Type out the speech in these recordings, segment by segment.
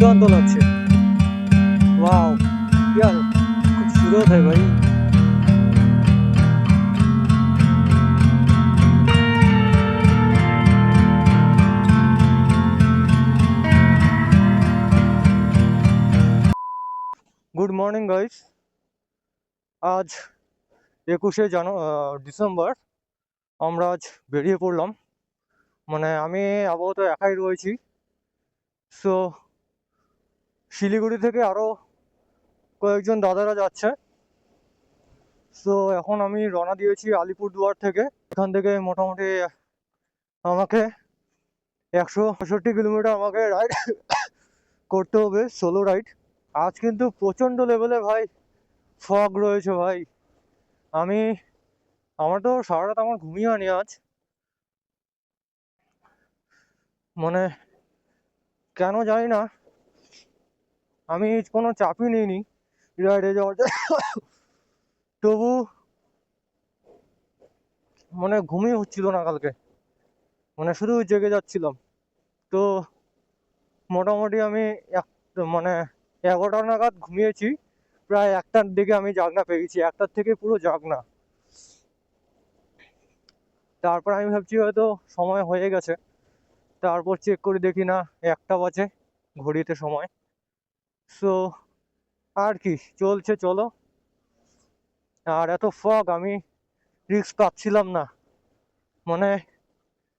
दुर्दांत लगছে। Wow यार खूबसूरत है भाई। Good morning guys. आज 21শে ডিসেম্বর আমরা আজ বেরিয়ে পড়লাম। মানে আমি আপাতত একাই রয়েছি। সো শিলিগুড়ি থেকে আরও কয়েকজন দাদারা যাচ্ছে। সো এখন আমি রওনা দিয়েছি আলিপুরদুয়ার থেকে। এখান থেকে মোটামুটি আমাকে 165 কিলোমিটার আমাকে রাইড করতে হবে, সোলো রাইড। আজ কিন্তু প্রচণ্ড লেভেলে ভাই ফগ রয়েছে ভাই। আমার তো সারা রাত আমার ঘুমিয়ে আনি আজ। মানে কেন জানি না, আমি কোনো চাপই নিইনি রাইডে যাওয়ার তবু মানে ঘুমিয়ে হচ্ছিল না কালকে, মানে শুধু জেগে যাচ্ছিলাম। তো মোটামুটি আমি মানে 11টা নাগাদ ঘুমিয়েছি, প্রায় 1টার দিকে আমি জাগনা পেয়েছি, 1টার থেকে পুরো জাগনা। তারপর আমি ভাবছি হয়তো সময় হয়ে গেছে, তারপর চেক করে দেখি না 1টা বাজে ঘড়িতে সময়। সো আর কি চলছে চলো। আর এত ফগ আমি রিস্ক পাচ্ছিলাম না। মানে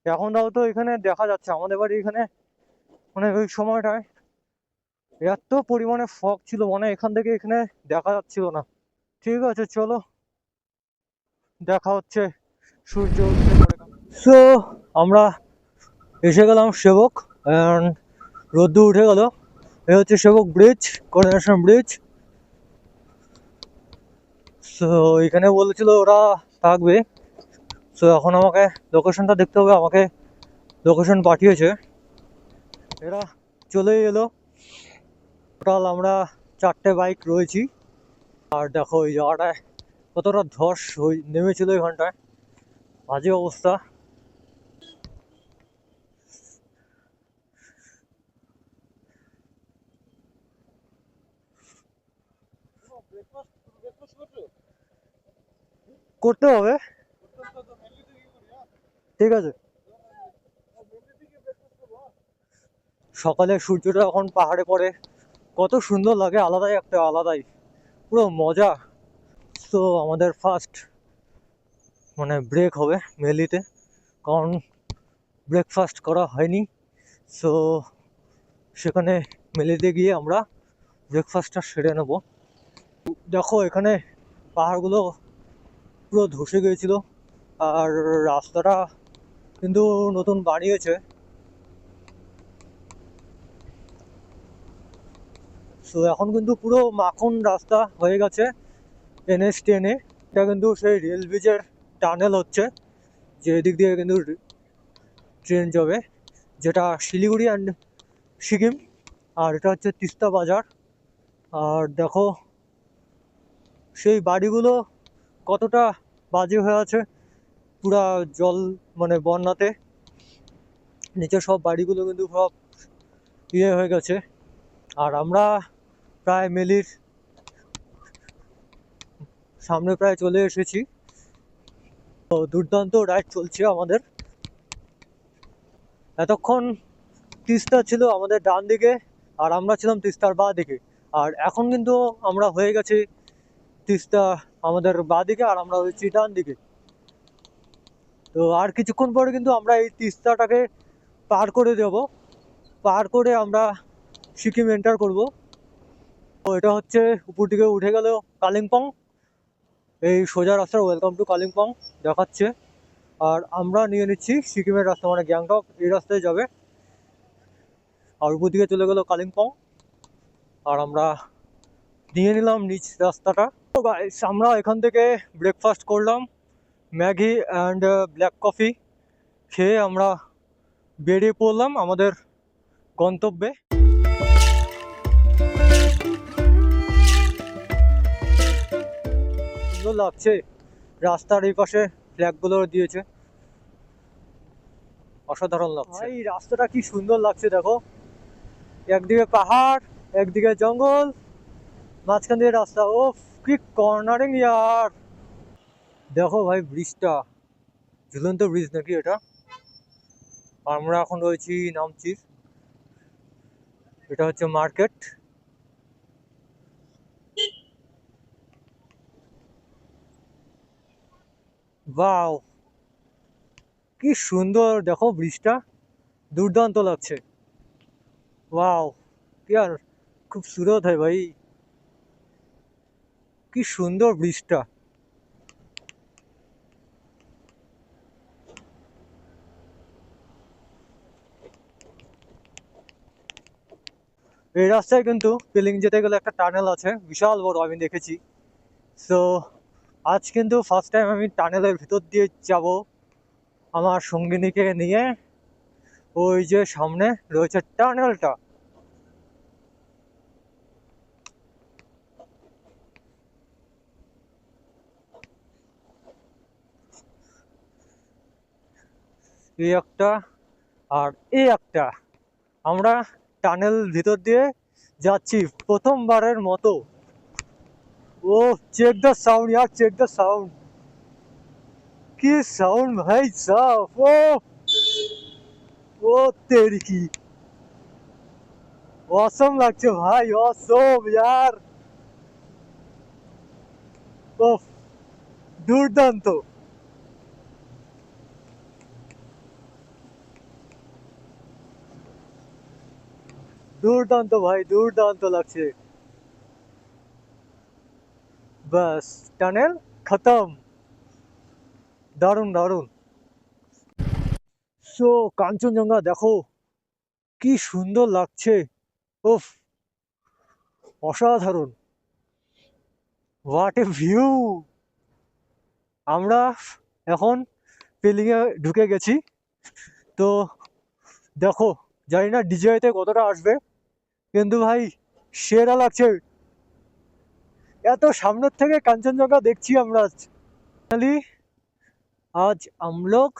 এখন তাও তো এখানে দেখা যাচ্ছে আমাদের বাড়ি এখানে, মানে ওই সময়টায় এত পরিমাণে ফগ ছিল, মানে এখান থেকে এখানে দেখা যাচ্ছিল না। ঠিক আছে চলো, দেখা হচ্ছে সূর্য উঠতে পরে। সো আমরা এসে গেলাম সেবক, রোদ্দুর উঠে গেল। এ হচ্ছে সেবক ব্রিজ, করোনেশন ব্রিজ। সো এখানে বলেছিল ওরা থাকবে। সো এখন আমাকে লোকেশনটা দেখতে হবে, আমাকে লোকেশন পাঠিয়েছে, এরা চলেই এলো। টোটাল আমরা 4টে বাইক রয়েছি। আর দেখো এই জায়গাটায় কতটা ধস নেমেছিল এখানটায়, বাজে অবস্থা। করতে হবে, ঠিক আছে। সকালে সূর্যটা এখন পাহাড়ে পড়ে কত সুন্দর লাগে, আলাদাই একটা আলাদাই পুরো মজা। তো আমাদের ফার্স্ট মানে ব্রেক হবে মেলিতে, কারণ ব্রেকফাস্ট করা হয়নি। সো সেখানে মেলিতে গিয়ে আমরা ব্রেকফাস্টটা সেরে নেব। দেখো এখানে পাহাড়গুলো পুরো ধসে গিয়েছিল, আর রাস্তাটা কিন্তু নতুন বানিয়েছে। সো এখন কিন্তু পুরো মাখন রাস্তা হয়ে গেছে NH10 এ। এটা কিন্তু সেই রেল ব্রিজের টানেল হচ্ছে, যে এদিক দিয়ে কিন্তু ট্রেন যাবে, যেটা শিলিগুড়ি অ্যান্ড সিকিম। আর এটা হচ্ছে তিস্তা বাজার। আর দেখো সেই বাড়িগুলো কতটা বাজে হয়ে আছে, পুরা জল মানে বন্যাতে নিচে সব বাড়িগুলো কিন্তু সব ইয়ে হয়ে গেছে। আর আমরা প্রায় মেলির সামনে প্রায় চলে এসেছি। তো দুর্দান্ত রাইড চলছে আমাদের। এতক্ষণ তিস্তা ছিল আমাদের ডান দিকে, আর আমরা ছিলাম তিস্তার বাঁ দিকে। আর এখন কিন্তু আমরা হয়ে গেছি তিস্তা আমাদের বাঁ দিকে, আর আমরা হয়েছি ডান দিকে। তো আর কিছুক্ষণ পরে কিন্তু আমরা এই তিস্তাটাকে পার করে দেব, পার করে আমরা সিকিম এন্টার করব। তো এটা হচ্ছে উপর দিকে উঠে গেল কালিম্পং, এই সোজা রাস্তা ওয়েলকাম টু কালিম্পং দেখাচ্ছে। আর আমরা নিয়ে নিচ্ছি সিকিমের রাস্তা, মানে গ্যাংটক এই রাস্তায় যাবে। আর উপর দিকে চলে গেল কালিম্পং, আর আমরা নিয়ে নিলাম নিচ রাস্তাটা। তো গাইস আমরা এখান থেকে ব্রেকফাস্ট করলাম, ম্যাগি অ্যান্ড ব্ল্যাক কফি খেয়ে আমরা বেরিয়ে পড়লাম আমাদের গন্তব্যে। সুন্দর লাগছে, রাস্তার এই পাশে ফ্ল্যাগগুলো দিয়েছে, অসাধারণ লাগছে। এই রাস্তাটা কি সুন্দর লাগছে দেখো, একদিকে পাহাড়, একদিকে জঙ্গল, মাঝখান দিয়ে রাস্তা। ও কি কর্নারিং ইয়ার! দেখো ভাই ব্রিজটা, ঝুলন্ত ব্রিজ নাকি এটা? আমরা এখন রয়েছি নামচি, এটা হচ্ছে মার্কেট। বাও, কি সুন্দর! দেখো ব্রিজটা, দুর্দান্ত লাগছে। वाओ यार, खूबसूरत है भाई, কি সুন্দর ব্রিজটা। এই রাস্তায় কিন্তু পিলিং যেতে গেলে একটা টানেল আছে, বিশাল বড়, আমি দেখেছি। সো আজ কিন্তু ফার্স্ট টাইম আমি টানেলের ভিতর দিয়ে যাব আমার সঙ্গিনীকে নিয়ে। ওই যে সামনে রয়েছে টানেলটা। এই একটা আর এই একটা, আমরা টানেল ভিতর দিয়ে যাচ্ছি প্রথমবারের মতো। ও চেক দ্য সাউন্ড यार, চেক দ্য সাউন্ড, কি সাউন্ড ভাই সাহ! ও তেরি কি অসম লাগছে ভাই, অসম यार, ওফ, দুর্দান্ত। দুর্দান্ত ভাই, দুর্দান্ত লাগছে। বাস, টানেল খতম। দারুণ দারুণ। সো কাঞ্চনজঙ্ঘা দেখো, কি সুন্দর লাগছে। উফ, অসাধারণ, হোয়াট এ ভিউ। আমরা এখন পেলিংয়ে ঢুকে গেছি। তো দেখো, জানি না ডিজেতে কতটা আসবে, কিন্তু ভাই সেরা লাগছে। এত সামনের থেকে কাঞ্চনজঙ্ঘা দেখছি আমরা। फाइनली आज हम लोग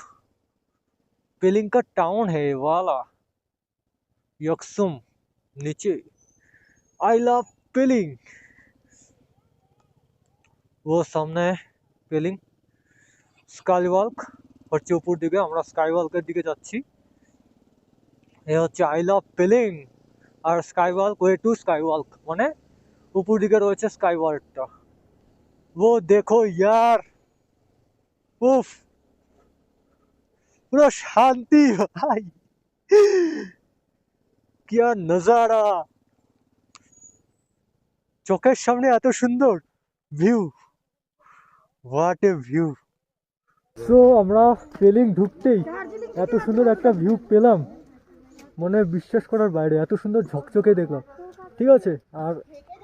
पेलिंग का टाउन है वाला, यकसुम नीचे। I love पेलिंग। वो सामने पेलिंग স্কাই ওয়াক হচ্ছে উপর দিকে, আমরা স্কাই ওয়াকের দিকে যাচ্ছি। এ হচ্ছে আই লাভ পেলিং। আর sky walk, way to sky walk, মানে উপর দিকে রয়েছে স্কাই ওয়াকটা। वो देखो यार, उफ, পুরো শান্তি ভাই, কি আর নজারা! চোখের সামনে এত সুন্দর view, what a view. So আমরা পেলিং ঢুকতেই এত সুন্দর একটা ভিউ পেলাম, মানে বিশ্বাস করার বাইরে, এত সুন্দর ঝকঝকে দেখলাম। ঠিক আছে, আর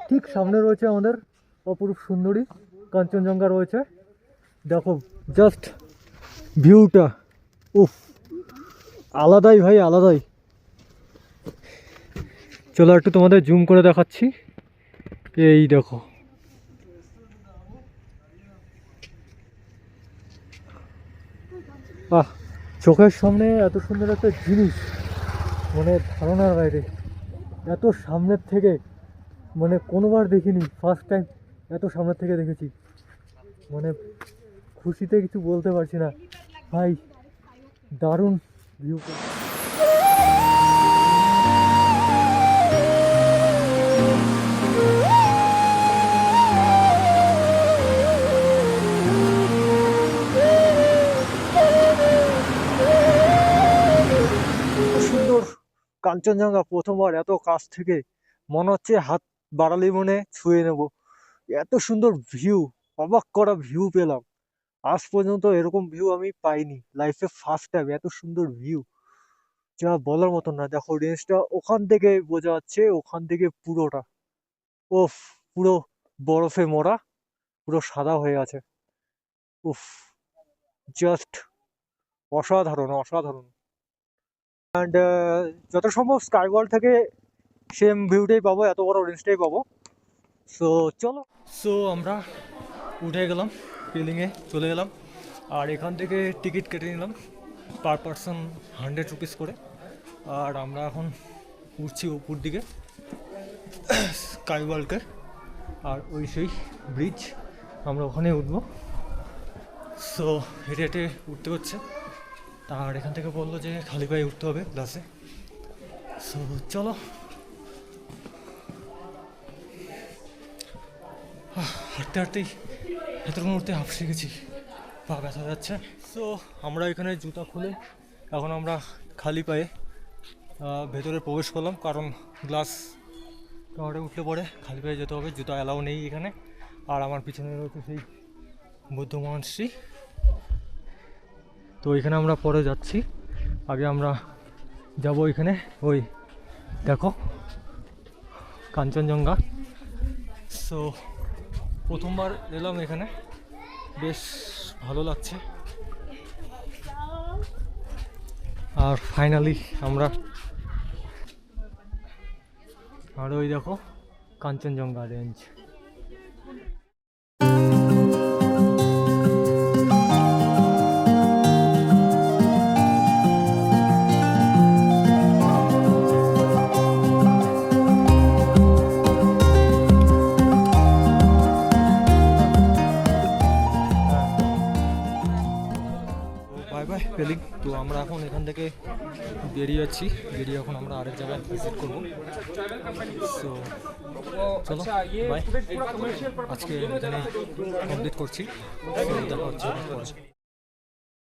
ঠিক সামনে রয়েছে আমাদের অপরূপ সুন্দরী কাঞ্চনজঙ্ঘা রয়েছে। দেখো জাস্ট ভিউটা, উফ, আলাদাই ভাই, আলাদাই। চলো একটু তোমাদের জুম করে দেখাচ্ছি। এই দেখো, আহ, চোখের সামনে এত সুন্দর একটা জিনিস, মানে ধারণার বাইরে। এত সামনের থেকে, মানে কোনোবার দেখিনি, ফার্স্ট টাইম এত সামনের থেকে দেখেছি। মানে খুশিতে কিছু বলতে পারছি না ভাই, দারুণ ভিউ। সুন্দর কাঞ্চনজঙ্ঘা প্রথমবার এত কাছ থেকে, মনে হচ্ছে হাত বাড়ালেই মনে ছুঁয়ে নেব, এত সুন্দর ভিউ। অবাক করা ভিউ পেলাম, আজ পর্যন্ত এরকম ভিউ আমি পাইনি লাইফে, ফার্স্ট টাইম এত সুন্দর ভিউ, যা বলার মতন না। দেখো রেঞ্জটা ওখান থেকে বোঝা যাচ্ছে, ওখান থেকে পুরোটা, ওফ, পুরো বরফে মোড়া, পুরো সাদা হয়ে আছে। উফ, জাস্ট অসাধারণ, অসাধারণ। অ্যান্ড যত সম্ভব স্কাই ওয়ার্ল্ড থেকে সেম ভিউটাই পাবো, এত বড় রেঞ্জটাই পাবো। সো চলো, সো আমরা উঠে গেলাম, পেলিংয়ে চলে গেলাম। আর এখান থেকে টিকিট কেটে নিলাম পার পারসন 100 রুপিস করে। আর আমরা এখন উঠছি উপর দিকে স্কাই ওয়ার্ল্ডকে, আর ওই সেই ব্রিজ, আমরা ওখানে উঠবো। সো হেঁটে হেঁটে উঠতে হচ্ছে, আর এখান থেকে বললো যে খালি পায়ে উঠতে হবে ক্লাসে। সো চলো, হাঁটতে হাঁটতেই এতক্ষণ উঠতে হাঁপসে গেছি, পা ব্যথা যাচ্ছে। সো আমরা এখানে জুতা খুলে এখন আমরা খালি পায়ে ভেতরে প্রবেশ করলাম, কারণ গ্লাস টাওয়ারে উঠলে পরে খালি পায়ে যেতে হবে, জুতা অ্যালাউ নেই এখানে। আর আমার পিছনে রয়েছে সেই বৌদ্ধ মহাশ্রী। তো এখানে আমরা পরে যাচ্ছি, আগে আমরা যাব এখানে, ওই দেখো কাঞ্চনজঙ্ঘা। সো প্রথমবার এলাম এখানে, বেশ ভালো লাগছে। আর ফাইনালি আমরা, আর ওই দেখো Kanchenjunga range. Bye bye Pelling. তো আমরা এখন এখান থেকে বেরিয়ে যাচ্ছি, বেরিয়ে এখন আমরা আরেক জায়গায় ভিজিট করবো। সো চলো বাই, আজকে এখানে কমপ্লিট করছি, দেখা হচ্ছে পরে।